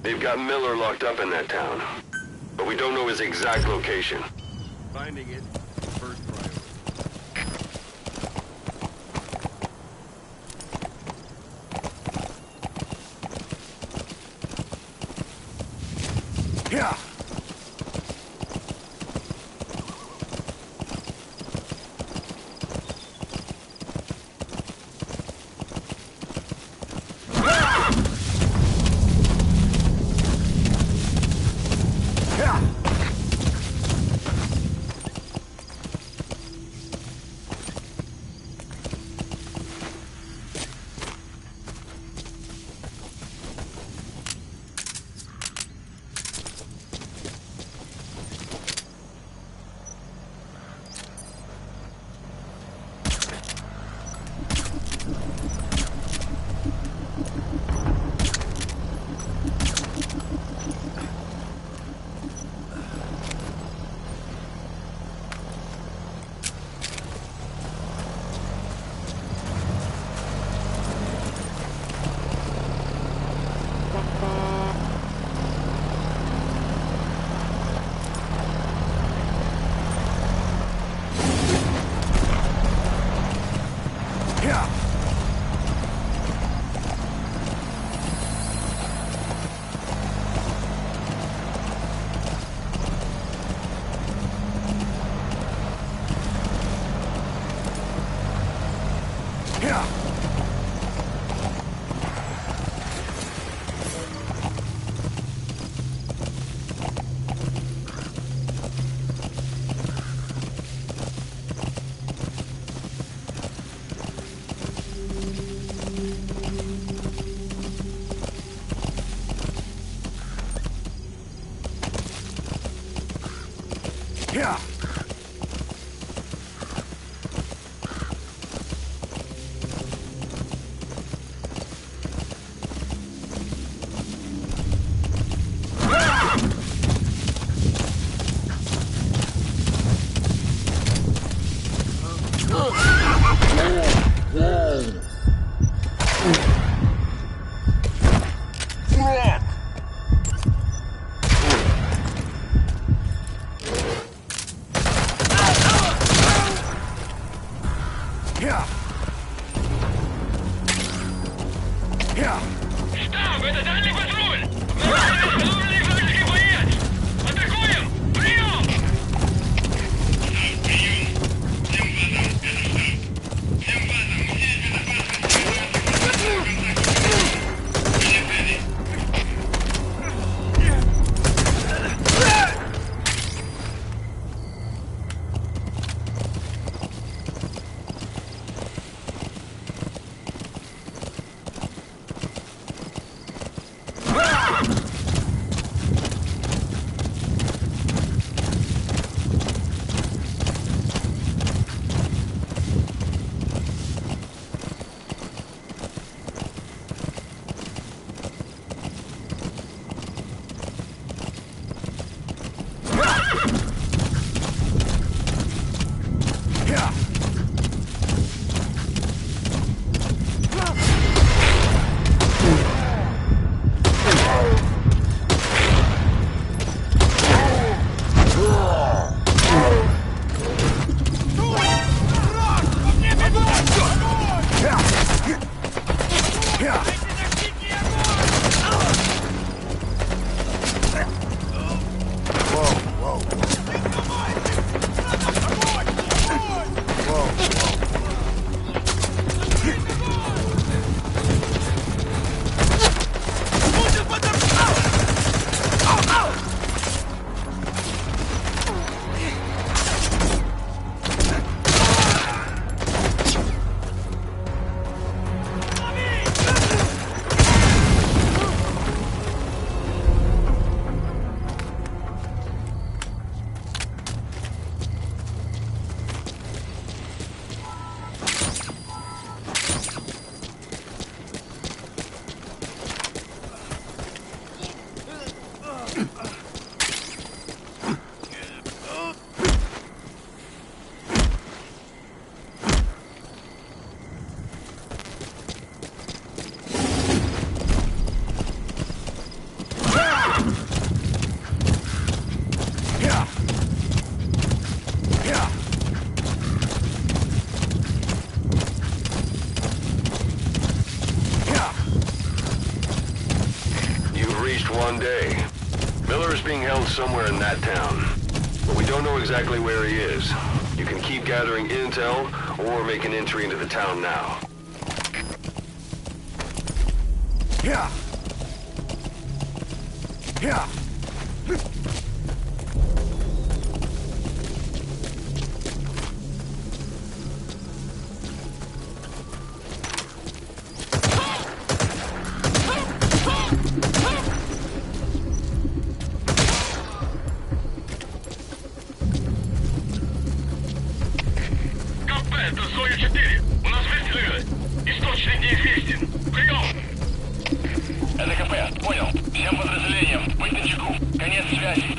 They've got Miller locked up in that town, but we don't know his exact location. Finding it, first priority. Yeah. Yeah. just one day. Miller is being held somewhere in that town, but we don't know exactly where he is. You can keep gathering intel or make an entry into the town now. Yeah. Yeah. Это Зоя 4. У нас выстрелы. Источник неизвестен. Прием! Это КП. Понял. Всем подразделениям. Быть начеку. Конец связи.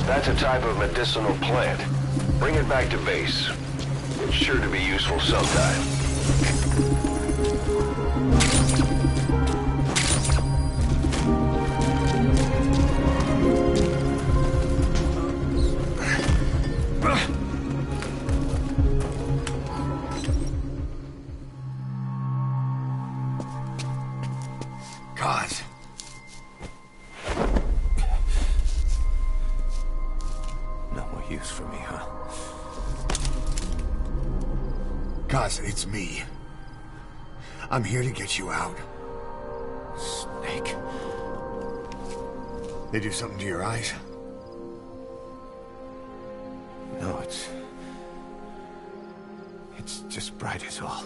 That's a type of medicinal plant. Bring it back to base. It's sure to be useful sometime. God. No more use for me, huh? Cause it's me. I'm here to get you out. Snake. They do something to your eyes? No, it's just bright as all.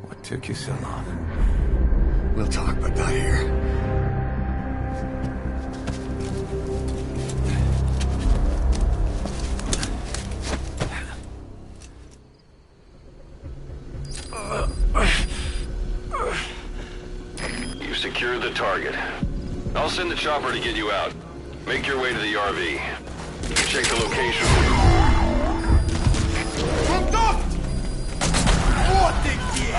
What took you so long? We'll talk, but not here. You've secured the target. I'll send the chopper to get you out. Make your way to the RV. Check the location. Контакт! Вот ты где!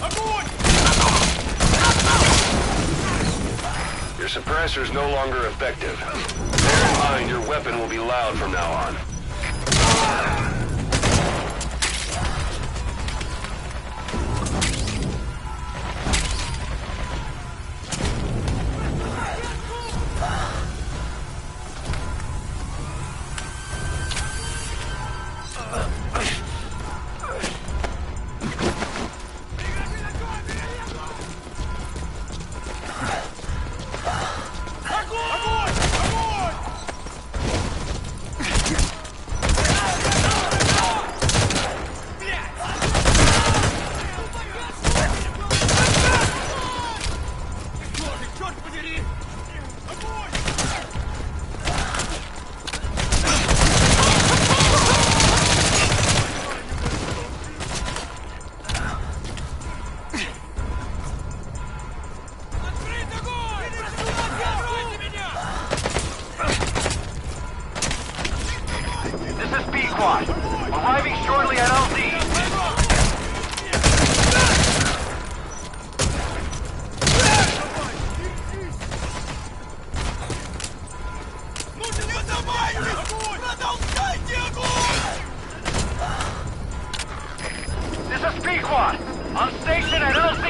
Огонь! Your suppressor is no longer effective. Bear in mind, your weapon will be loud from now on. Squad! On station at LZ!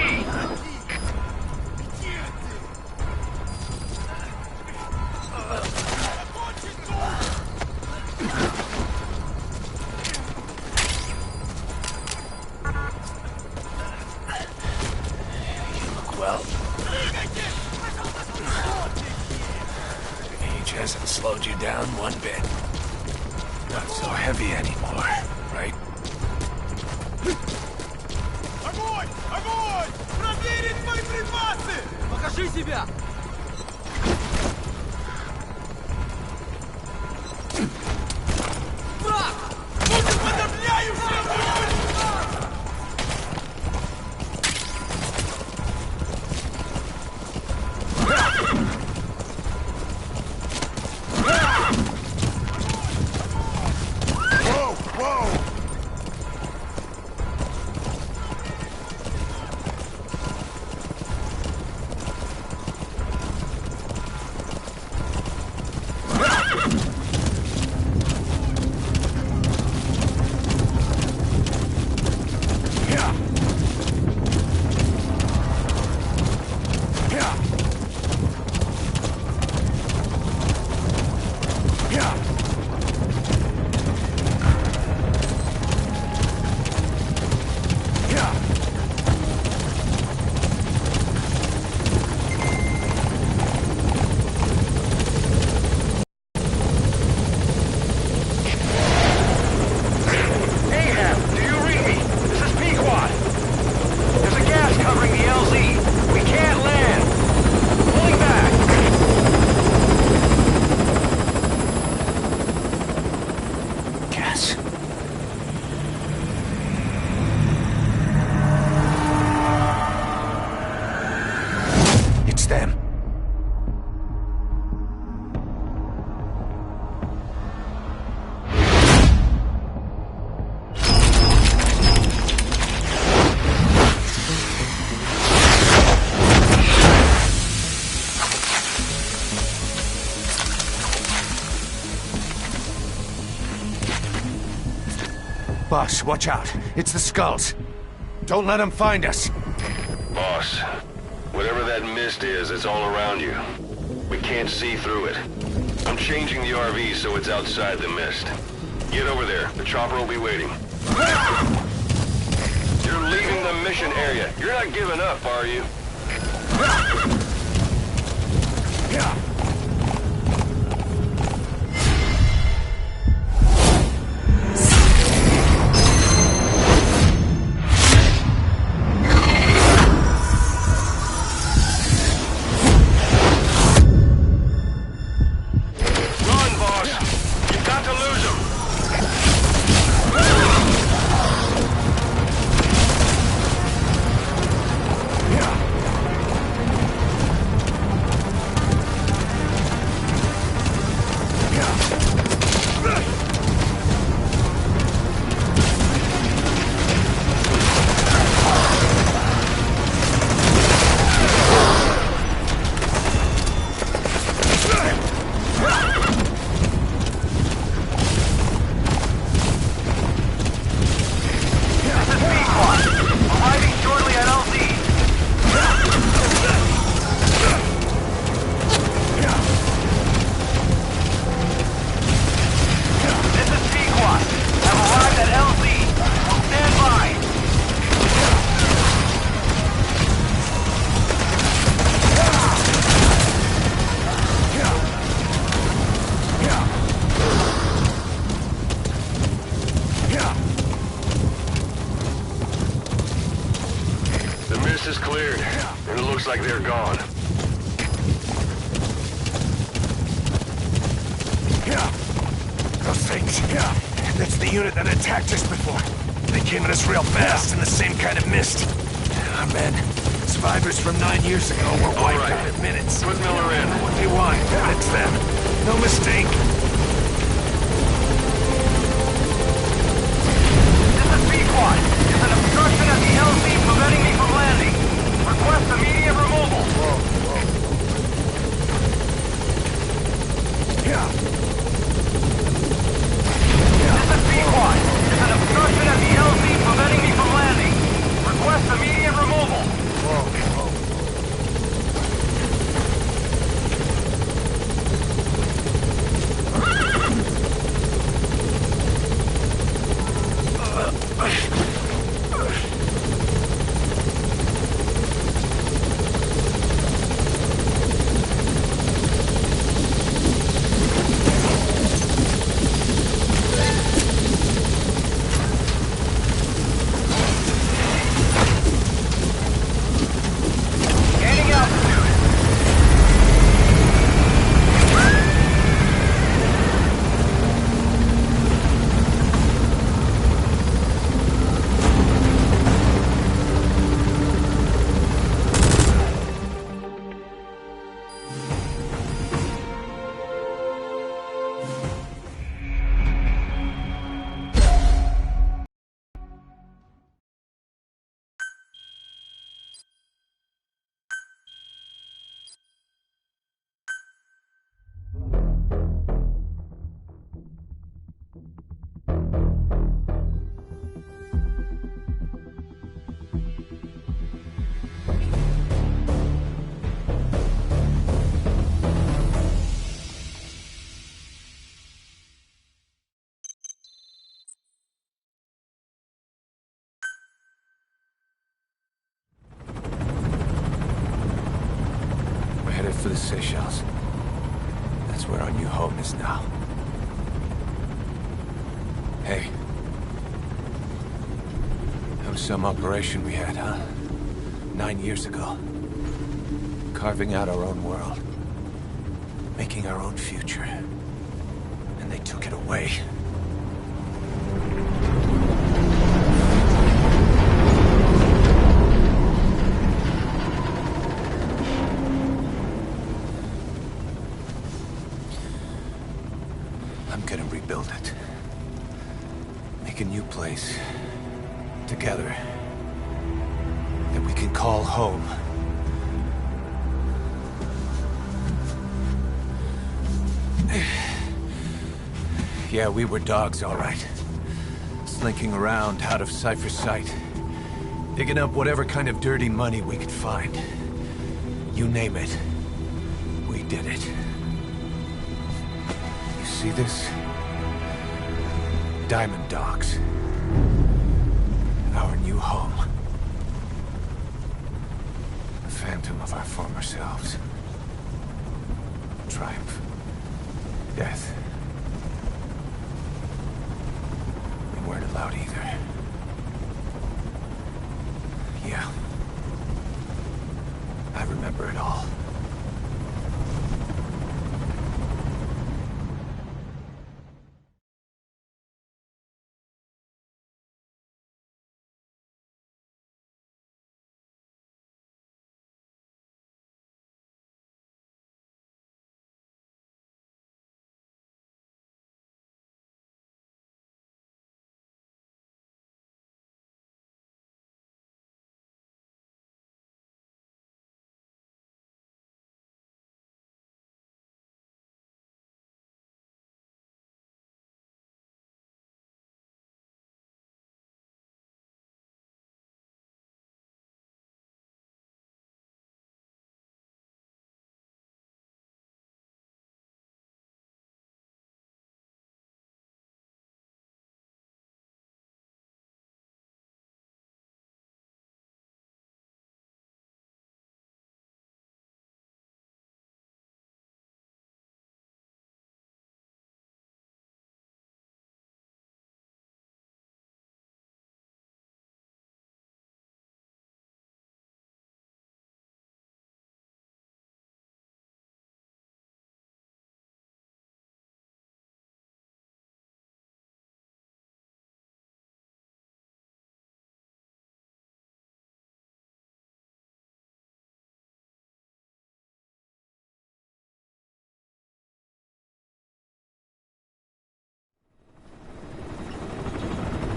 Well, age hasn't slowed you down one bit. Not so heavy anymore, right? Огонь! Огонь! Проверить боеприпасы! Покажи себя! Враг! Будем подавляющий огонь! Boss, watch out. It's the skulls. Don't let them find us. Boss, whatever that mist is, it's all around you. We can't see through it. I'm changing the RV so it's outside the mist. Get over there. The chopper will be waiting. You're leaving the mission area. You're not giving up, are you? Is cleared, and it looks like they're gone. Those things. That's the unit that attacked us before. They came at us real fast in the same kind of mist. Oh, man. Survivors from 9 years ago were wiped out in minutes. Put Miller in. What they want, it's them. No mistake. This is B-Quad. There's an obstruction at the LZ preventing me from landing. Request immediate removal. This is B-Quad. There's an obstruction at the LZ preventing me from landing. to the Seychelles. That's where our new home is now. Hey. That was some operation we had, huh? 9 years ago. Carving out our own world. Making our own future. And they took it away. I'm gonna rebuild it. Make a new place. Together. That we can call home. Yeah, we were dogs, all right. Slinking around out of Cypher's sight. Digging up whatever kind of dirty money we could find. You name it. We did it. You see this? Diamond Dogs. Our new home. The phantom of our former selves. Triumph. Death. We weren't allowed either. Yeah. I remember it all.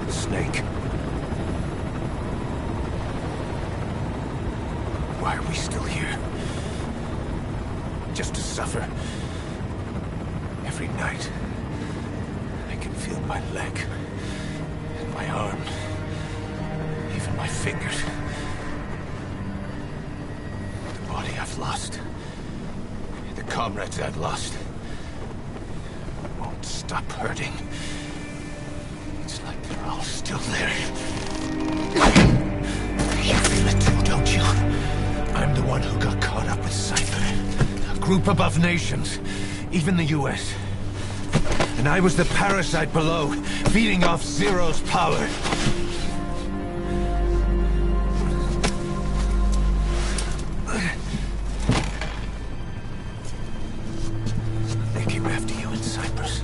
Snake. Why are we still here? Just to suffer. Every night, I can feel my leg, and my arm, even my fingers. The body I've lost, the comrades I've lost, won't stop hurting. It's like they're all still there. You feel it too, don't you? I'm the one who got caught up with Cypher. A group above nations, even the US. And I was the parasite below, feeding off Zero's power. They came after you in Cyprus.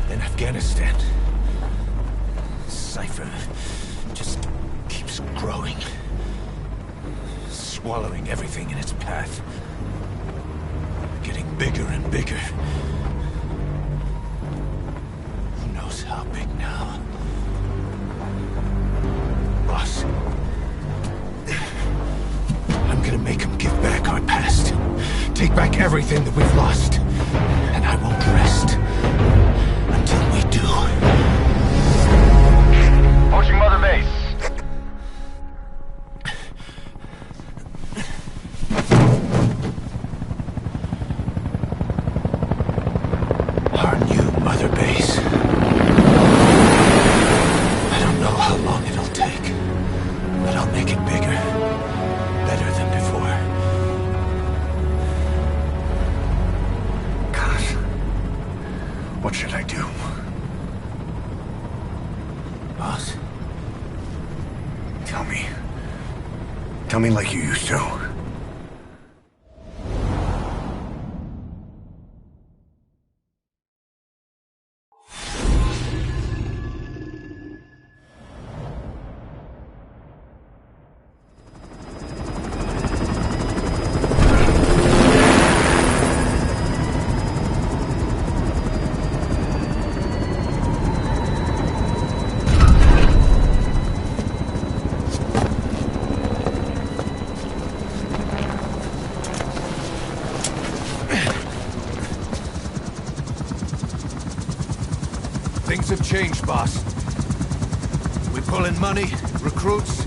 Then Afghanistan. Cypher just keeps growing. Swallowing everything in its path. Getting bigger and bigger. Who knows how big now? Boss. I'm gonna make him give back our past. Take back everything that we've lost. And I won't rest until we do. Approaching Mother Base. Our new Mother Base. I don't know how long it'll take, but I'll make it bigger. Better than before. Tell me. Tell me like you used to. Things have changed, boss. We pull in money, recruits,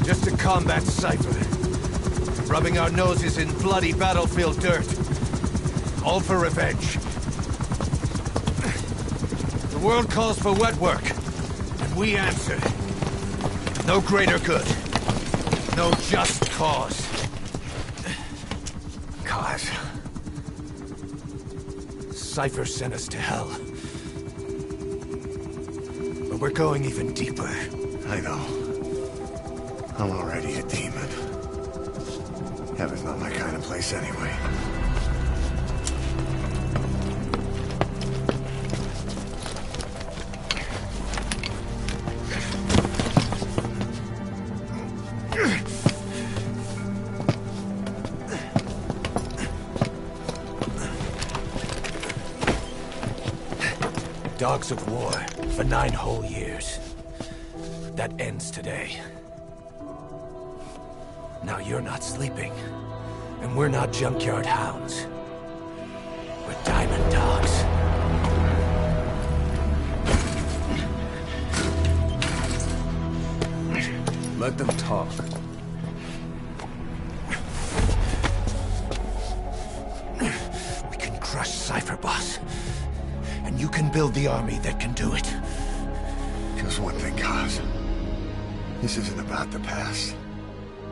just to combat Cypher. Rubbing our noses in bloody battlefield dirt. All for revenge. The world calls for wet work, and we answer. No greater good. No just cause. Cause. Cypher sent us to hell. But we're going even deeper. I know. I'm already a demon. Heaven's not my kind of place anyway. Dogs of war for 9 whole years. That ends today. Now you're not sleeping, and we're not junkyard hounds. We're diamond dogs. Let them talk. We can crush Cypher, boss. And you can build the army that can do it. Just one thing, Kaz. This isn't about the past.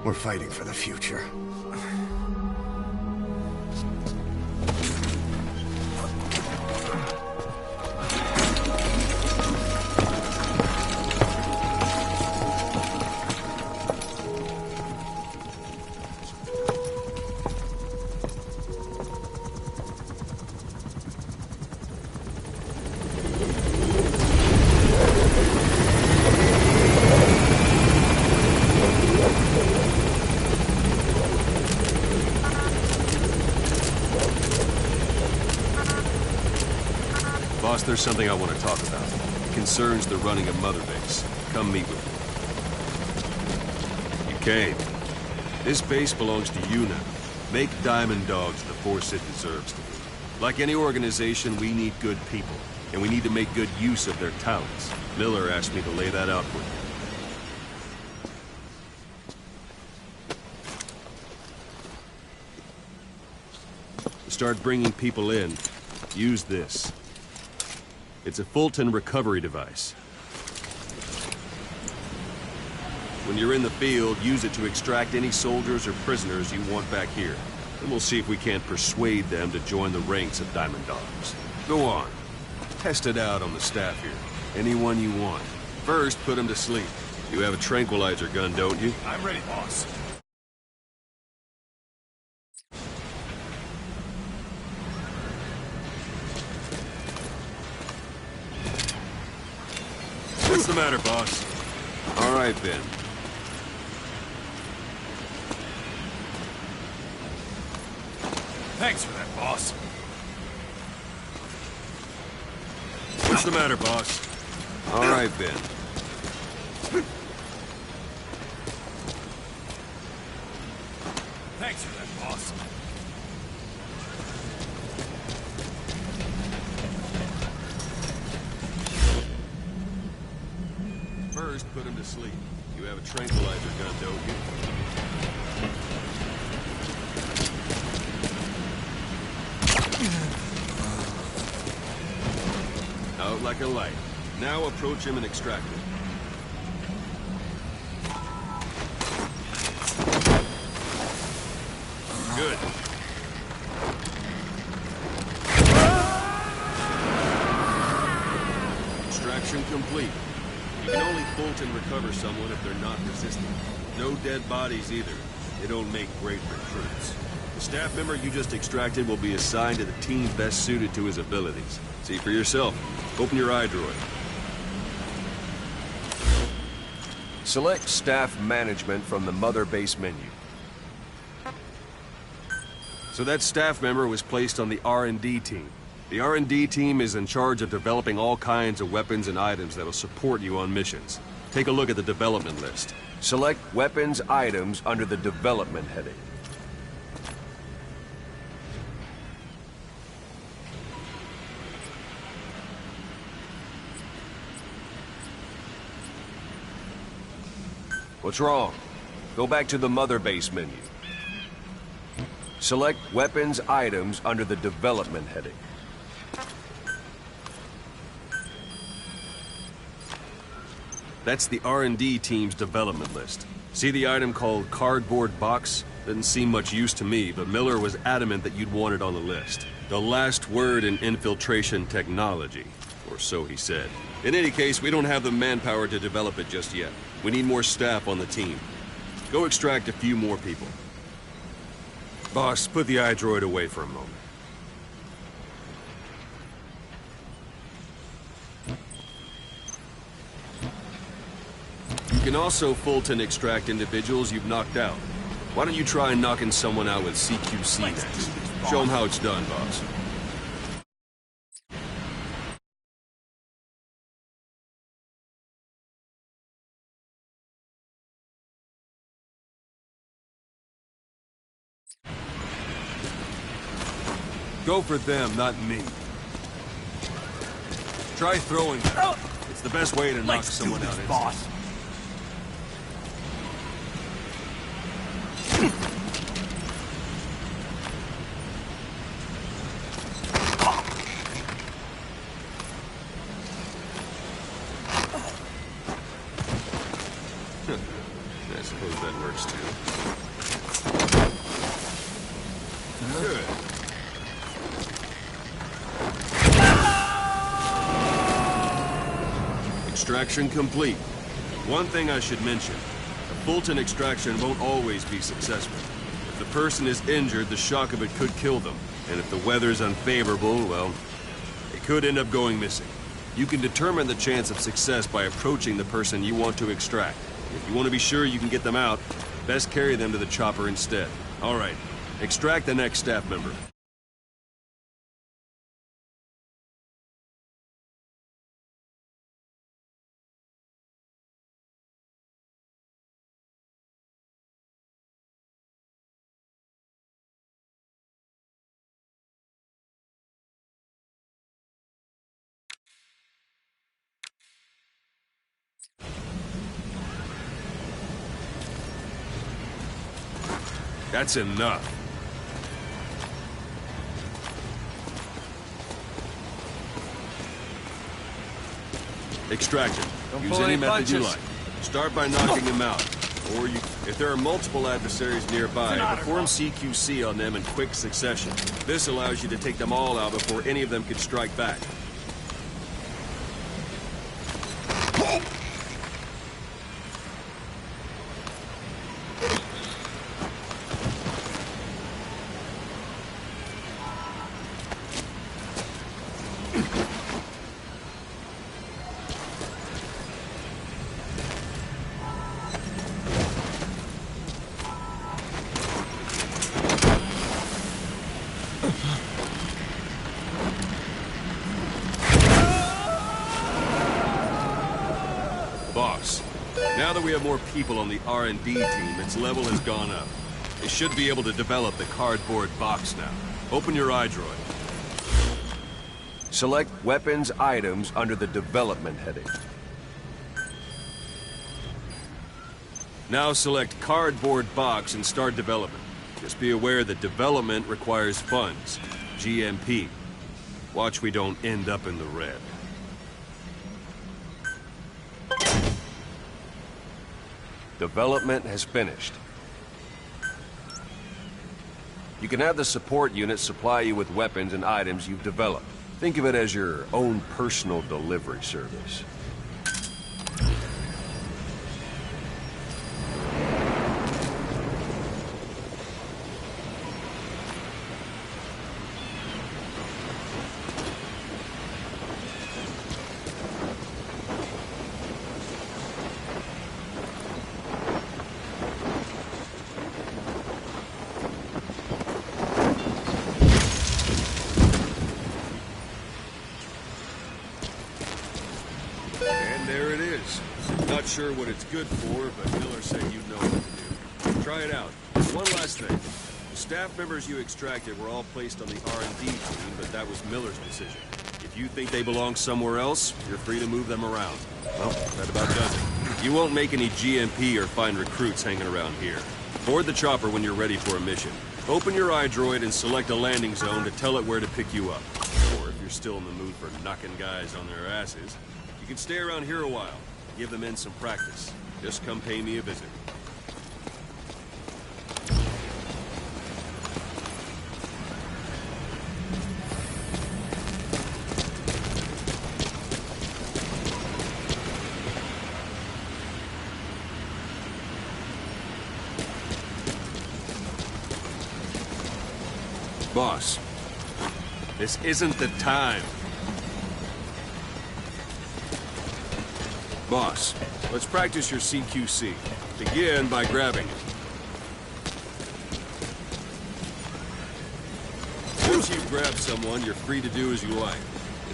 We're fighting for the future. Boss, there's something I want to talk about. It concerns the running of Mother Base. Come meet with me. You came. This base belongs to you now. Make Diamond Dogs the force it deserves to be. Like any organization, we need good people, and we need to make good use of their talents. Miller asked me to lay that out for you. To start bringing people in, use this. It's a Fulton recovery device. When you're in the field, use it to extract any soldiers or prisoners you want back here. Then we'll see if we can't persuade them to join the ranks of Diamond Dogs. Go on. Test it out on the staff here. Anyone you want. First, put them to sleep. You have a tranquilizer gun, don't you? I'm ready, boss. What's the matter, boss? All right, then. Thanks for that, boss. What's the matter, boss? All right, then. Thanks for that, boss. First, put him to sleep. You have a tranquilizer gun, don't you? Out like a light. Now approach him and extract him. Good. Extraction complete. You can only Fulton recover someone if they're not resistant. No dead bodies either. They don't make great recruits. The staff member you just extracted will be assigned to the team best suited to his abilities. See for yourself. Open your iDroid. Select staff management from the mother base menu. So that staff member was placed on the R&D team. The R&D team is in charge of developing all kinds of weapons and items that'll support you on missions. Take a look at the development list. Select weapons items under the development heading. What's wrong? Go back to the mother base menu. Select weapons items under the development heading. That's the R&D team's development list. See the item called cardboard box? Didn't seem much use to me, but Miller was adamant that you'd want it on the list. The last word in infiltration technology, or so he said. In any case, we don't have the manpower to develop it just yet. We need more staff on the team. Go extract a few more people. Boss, put the iDroid away for a moment. You can also Fulton extract individuals you've knocked out. Why don't you try knocking someone out with CQC next? Show them how it's done, boss. Go for them, not me. Try throwing them. It's the best way to knock someone out. Boss. I suppose that works too. Good. Extraction complete. One thing I should mention. A Fulton extraction won't always be successful. If the person is injured, the shock of it could kill them. And if the weather's unfavorable, well, they could end up going missing. You can determine the chance of success by approaching the person you want to extract. If you want to be sure you can get them out, best carry them to the chopper instead. All right, extract the next staff member. That's enough. Extract it. Use any method you like. Start by knocking him out. Or if there are multiple adversaries nearby, perform CQC on them in quick succession. This allows you to take them all out before any of them can strike back. Boss, now that we have more people on the R&D team, its level has gone up. They should be able to develop the cardboard box now. Open your iDroid. Select weapons items under the development heading. Now select cardboard box and start development. Just be aware that development requires funds. GMP. Watch we don't end up in the red. Development has finished. You can have the support unit supply you with weapons and items you've developed. Think of it as your own personal delivery service. sure what it's good for, but Miller said you'd know what to do. Try it out. One last thing. The staff members you extracted were all placed on the R&D team, but that was Miller's decision. If you think they belong somewhere else, you're free to move them around. Well, that about does it. You won't make any GMP or find recruits hanging around here. Board the chopper when you're ready for a mission. Open your iDroid and select a landing zone to tell it where to pick you up. Or if you're still in the mood for knocking guys on their asses, you can stay around here a while. Give the men some practice. Just come pay me a visit. Boss, this isn't the time. Boss, let's practice your CQC. Begin by grabbing it. Once you've grabbed someone, you're free to do as you like.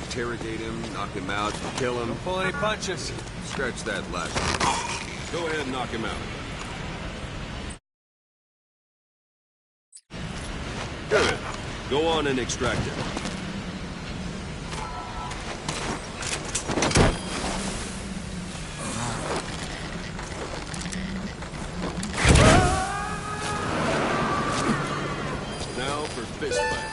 Interrogate him, knock him out, kill him. Don't pull any punches. Scratch that last one. Go ahead and knock him out. Good. Go on and extract him. Now for fist fight.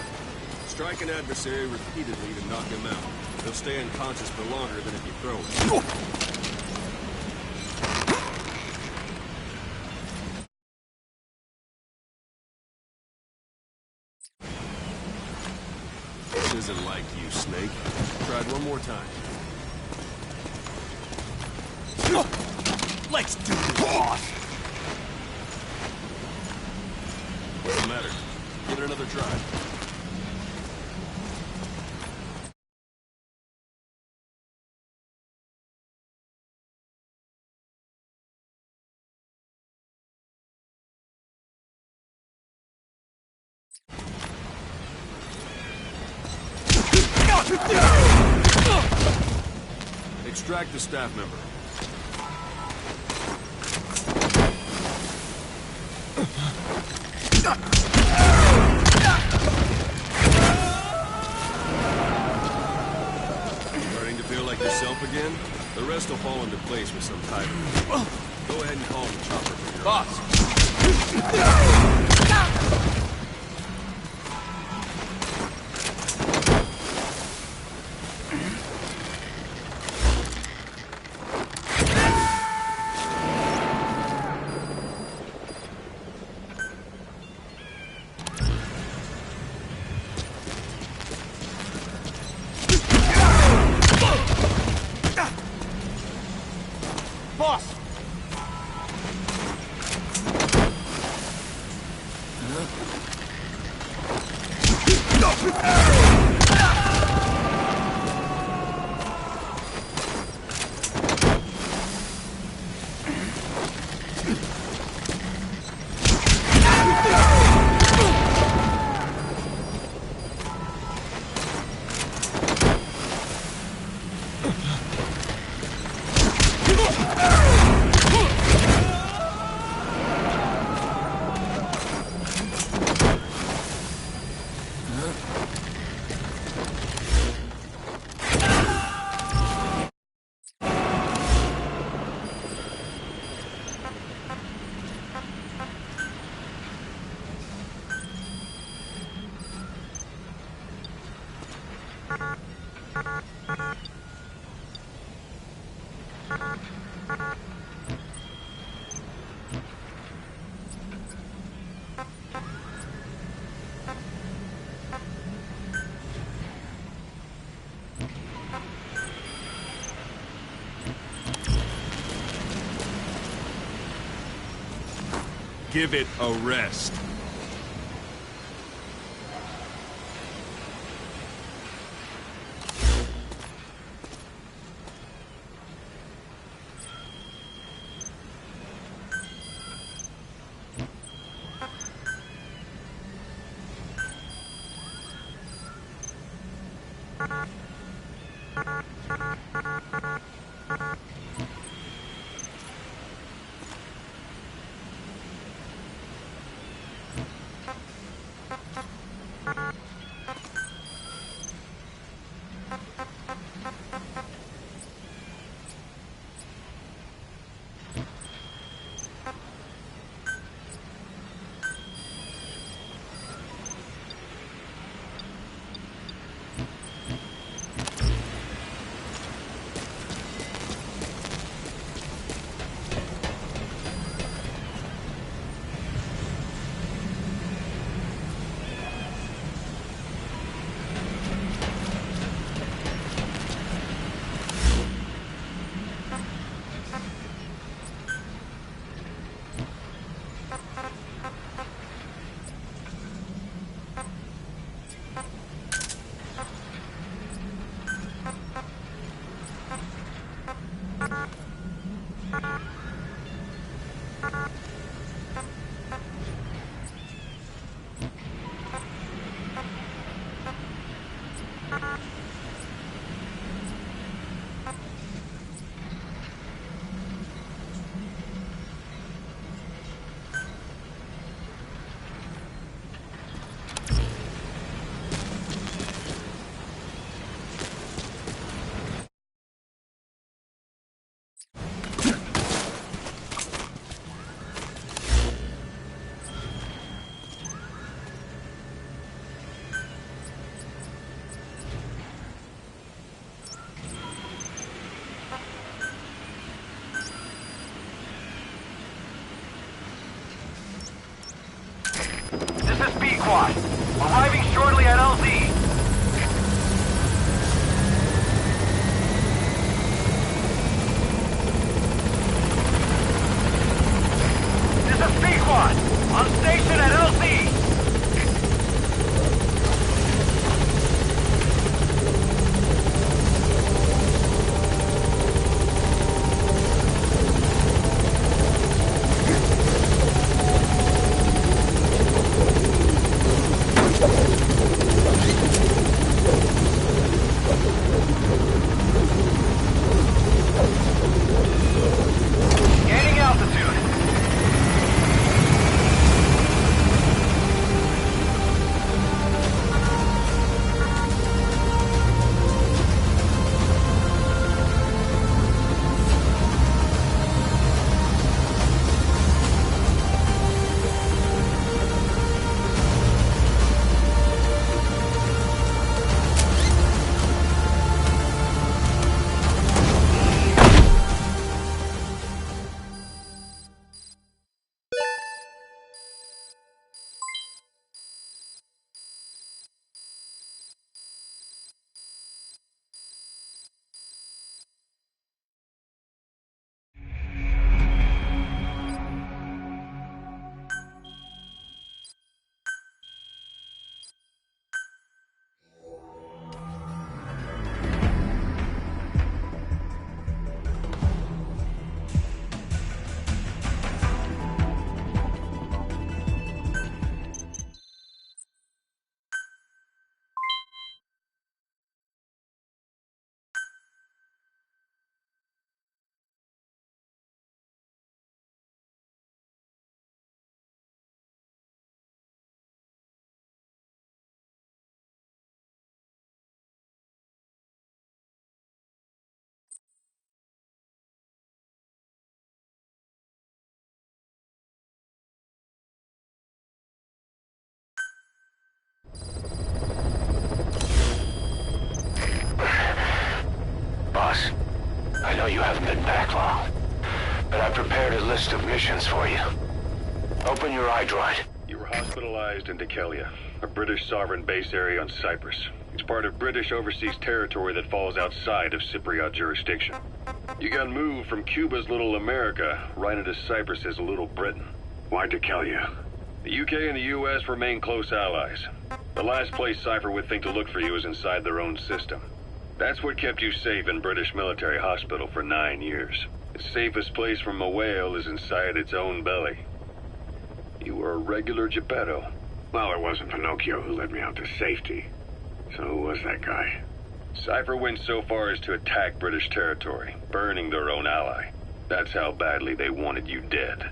Strike an adversary repeatedly to knock him out. He'll stay unconscious for longer than if you throw him. This isn't like you, Snake. Try it one more time. Let's do this, boss! What's the matter? Give it another try. Extract the staff member. Starting to feel like yourself again? The rest will fall into place with some time. Go ahead and call the chopper for your Boss! Boss! Give it a rest. This is B-Quad. Arriving shortly at LZ. This is B-Quad. On station at LZ. Gaining altitude. Boss, I know you haven't been back long, but I've prepared a list of missions for you. Open your iDroid. You were hospitalized in Dekelia, a British sovereign base area on Cyprus. It's part of British overseas territory that falls outside of Cypriot jurisdiction. You got moved from Cuba's Little America right into Cyprus's Little Britain. Why Dekelia? The UK and the US remain close allies. The last place Cypher would think to look for you is inside their own system. That's what kept you safe in British military hospital for 9 years. The safest place from a whale is inside its own belly. You were a regular Geppetto. Well, it wasn't Pinocchio who led me out to safety. So who was that guy? Cypher went so far as to attack British territory, burning their own ally. That's how badly they wanted you dead.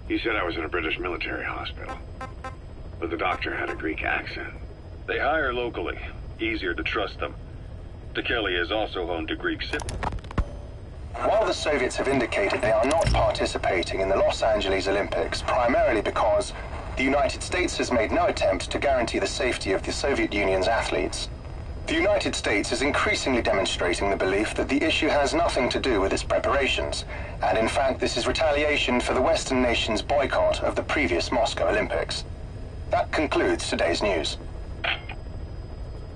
He said I was in a British military hospital. But the doctor had a Greek accent. They hire locally. Easier to trust them. Dekelia is also home to Greek While the Soviets have indicated they are not participating in the Los Angeles Olympics, primarily because the United States has made no attempt to guarantee the safety of the Soviet Union's athletes, the United States is increasingly demonstrating the belief that the issue has nothing to do with its preparations, and in fact this is retaliation for the Western nations' boycott of the previous Moscow Olympics. That concludes today's news.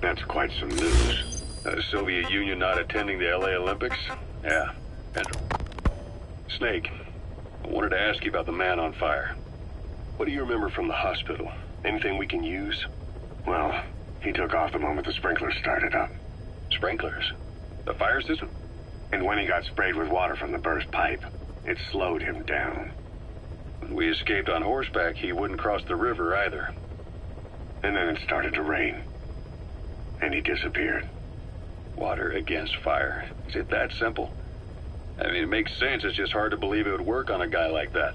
That's quite some news. The Soviet Union not attending the LA Olympics? Yeah. Snake, I wanted to ask you about the man on fire. What do you remember from the hospital? Anything we can use? Well, he took off the moment the sprinklers started up. Sprinklers? The fire system? And when he got sprayed with water from the burst pipe, it slowed him down. When we escaped on horseback, he wouldn't cross the river either. And then it started to rain. And he disappeared. Water against fire. Is it that simple? I mean, it makes sense. It's just hard to believe it would work on a guy like that.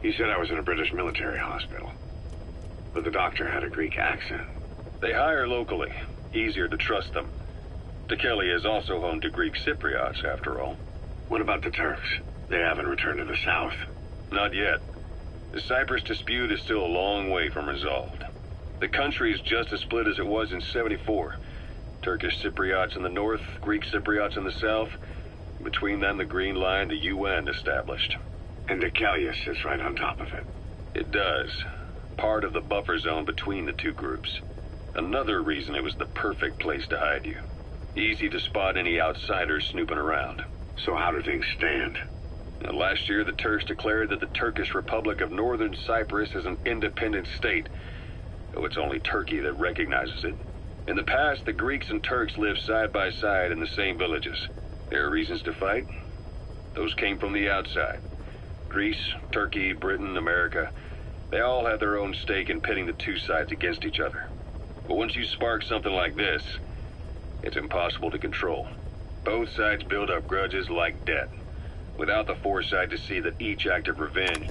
He said I was in a British military hospital. But the doctor had a Greek accent. They hire locally. Easier to trust them. Dekelia is also home to Greek Cypriots, after all. What about the Turks? They haven't returned to the south. Not yet. The Cyprus dispute is still a long way from resolved. The country is just as split as it was in '74. Turkish Cypriots in the north, Greek Cypriots in the south. Between them, the Green Line, the UN established. And Dekelia sits right on top of it. It does. Part of the buffer zone between the two groups. Another reason it was the perfect place to hide you. Easy to spot any outsiders snooping around. So how do things stand? Now, last year, the Turks declared that the Turkish Republic of Northern Cyprus is an independent state, though it's only Turkey that recognizes it. In the past, the Greeks and Turks lived side by side in the same villages. There are reasons to fight. Those came from the outside. Greece, Turkey, Britain, America, they all have their own stake in pitting the two sides against each other. But once you spark something like this, it's impossible to control. Both sides build up grudges like debt, without the foresight to see that each act of revenge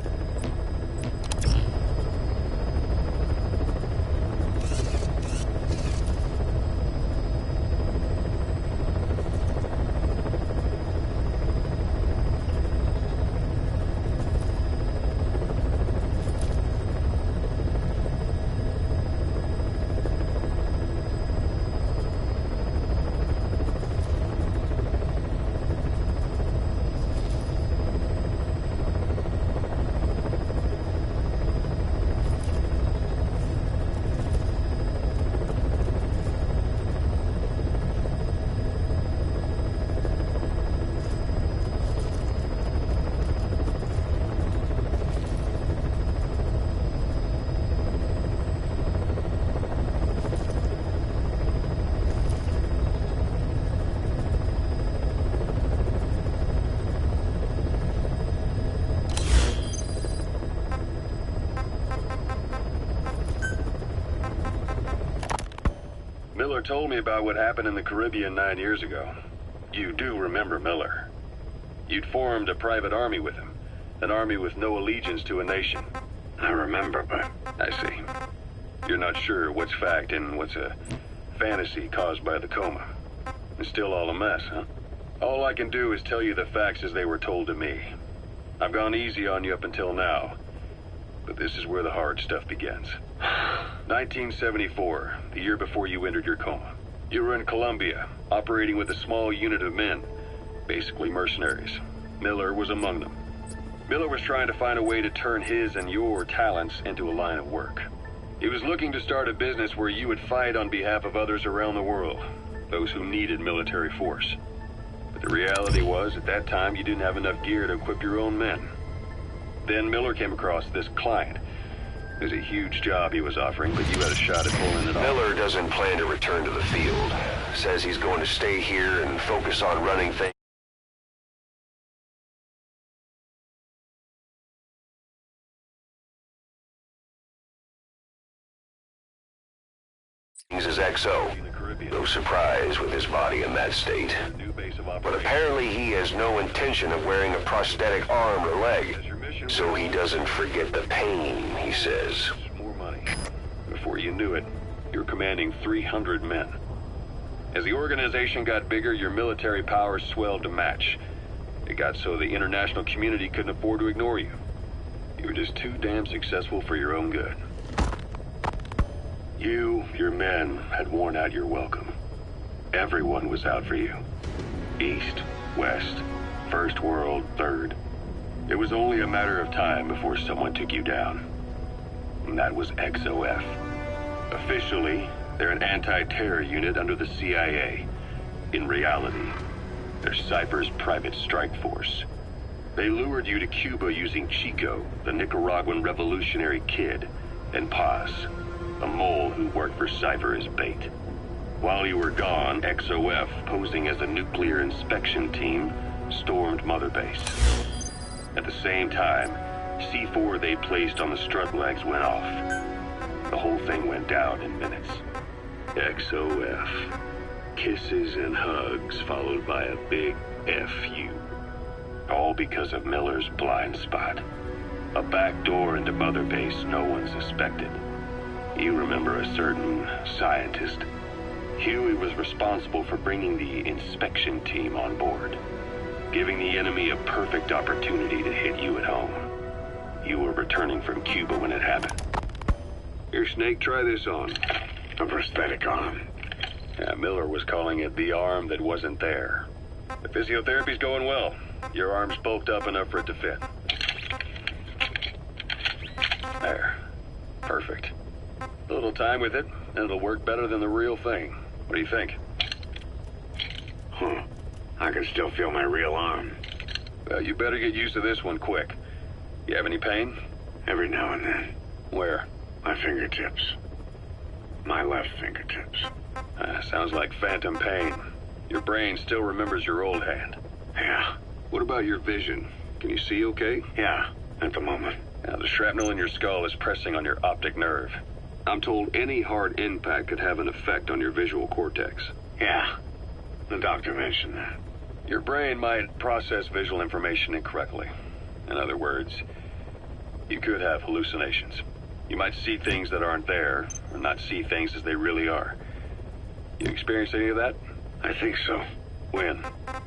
Miller told me about what happened in the Caribbean 9 years ago. You do remember Miller. You'd formed a private army with him. An army with no allegiance to a nation. I remember, but... I see. You're not sure what's fact and what's a fantasy caused by the coma. It's still all a mess, huh? All I can do is tell you the facts as they were told to me. I've gone easy on you up until now. But this is where the hard stuff begins. 1974, the year before you entered your coma. You were in Colombia, operating with a small unit of men, basically mercenaries. Miller was among them. Miller was trying to find a way to turn his and your talents into a line of work. He was looking to start a business where you would fight on behalf of others around the world, those who needed military force. But the reality was, at that time, you didn't have enough gear to equip your own men. Then Miller came across this client. It was a huge job he was offering, but you had a shot at pulling it off. Miller doesn't plan to return to the field. Says he's going to stay here and focus on running things as XO. No surprise with his body in that state. But apparently he has no intention of wearing a prosthetic arm or leg. So he doesn't forget the pain, he says. More money. Before you knew it, you're commanding 300 men. As the organization got bigger, your military powers swelled to match. It got so the international community couldn't afford to ignore you. You were just too damn successful for your own good. You, your men, had worn out your welcome. Everyone was out for you. East, West, First World, Third. It was only a matter of time before someone took you down. And that was XOF. Officially, they're an anti-terror unit under the CIA. In reality, they're Cypher's private strike force. They lured you to Cuba using Chico, the Nicaraguan revolutionary kid, and Paz, a mole who worked for Cypher as bait. While you were gone, XOF, posing as a nuclear inspection team, stormed Mother Base. At the same time, C4 they placed on the strut legs went off. The whole thing went down in minutes. XOF. Kisses and hugs followed by a big FU. All because of Miller's blind spot. A back door into Mother Base no one suspected. You remember a certain scientist. Huey was responsible for bringing the inspection team on board, giving the enemy a perfect opportunity to hit you at home. You were returning from Cuba when it happened. Here, Snake, try this on. A prosthetic arm. Yeah, Miller was calling it the arm that wasn't there. The physiotherapy's going well. Your arm's bulked up enough for it to fit. There. Perfect. A little time with it, and it'll work better than the real thing. What do you think? I can still feel my real arm. Well, you better get used to this one quick. You have any pain? Every now and then. Where? My fingertips. My left fingertips. Sounds like phantom pain. Your brain still remembers your old hand. Yeah. What about your vision? Can you see okay? Yeah, at the moment. Now, the shrapnel in your skull is pressing on your optic nerve. I'm told any hard impact could have an effect on your visual cortex. Yeah, the doctor mentioned that. Your brain might process visual information incorrectly. In other words, you could have hallucinations. You might see things that aren't there, or not see things as they really are. You experience any of that? I think so. When?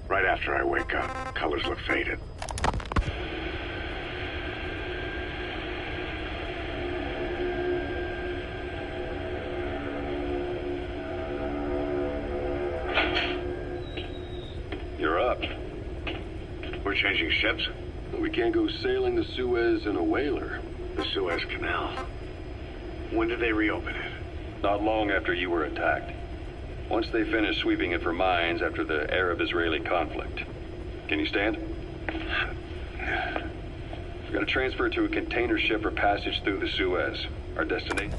Right after I wake up. Colors look faded. You're up. We're changing ships? We can't go sailing the Suez in a whaler. The Suez Canal. When did they reopen it? Not long after you were attacked. Once they finished sweeping it for mines after the Arab-Israeli conflict. Can you stand? We're going to transfer to a container ship for passage through the Suez. Our destination...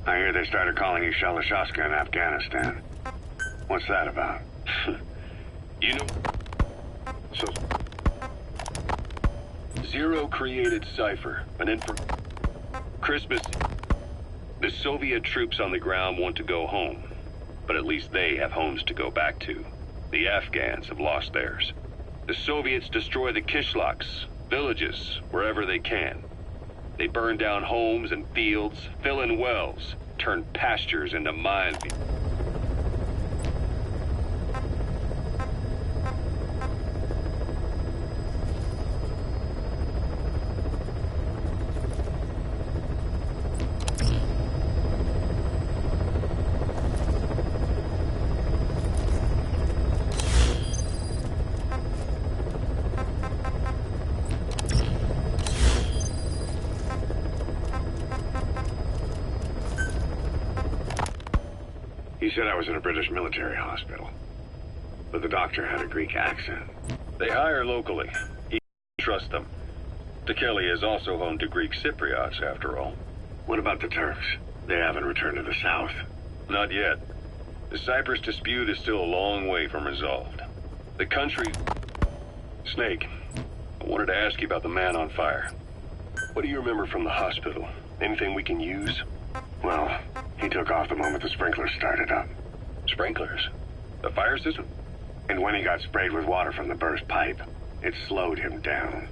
I hear they started calling you Shalashaska in Afghanistan. What's that about? You know... So... Zero created Cypher, Christmas... The Soviet troops on the ground want to go home, but at least they have homes to go back to. The Afghans have lost theirs. The Soviets destroy the kishlaks, villages, wherever they can. They burn down homes and fields, fill in wells, turn pastures into minefields. He said I was in a British military hospital. But the doctor had a Greek accent. They hire locally. trust them. Dekelia is also home to Greek Cypriots, after all. What about the Turks? They haven't returned to the south. Not yet. The Cyprus dispute is still a long way from resolved. The country... Snake, I wanted to ask you about the man on fire. What do you remember from the hospital? Anything we can use? Well, he took off the moment the sprinklers started up. Sprinklers? The fire system? And when he got sprayed with water from the burst pipe, it slowed him down.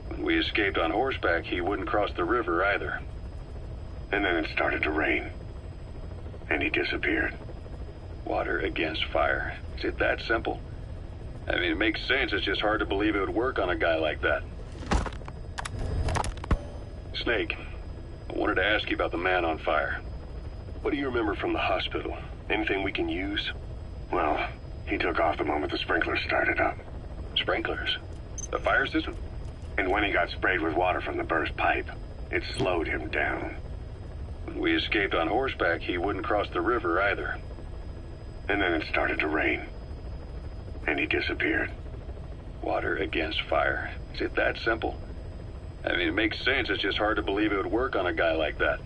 When we escaped on horseback, he wouldn't cross the river either. And then it started to rain. And he disappeared. Water against fire. Is it that simple? I mean, it makes sense. It's just hard to believe it would work on a guy like that. Snake, I wanted to ask you about the man on fire. What do you remember from the hospital? Anything we can use? Well, he took off the moment the sprinklers started up. Sprinklers? The fire system? And when he got sprayed with water from the burst pipe, it slowed him down. When we escaped on horseback, he wouldn't cross the river either. And then it started to rain. And he disappeared. Water against fire. Is it that simple? I mean, it makes sense. It's just hard to believe it would work on a guy like that.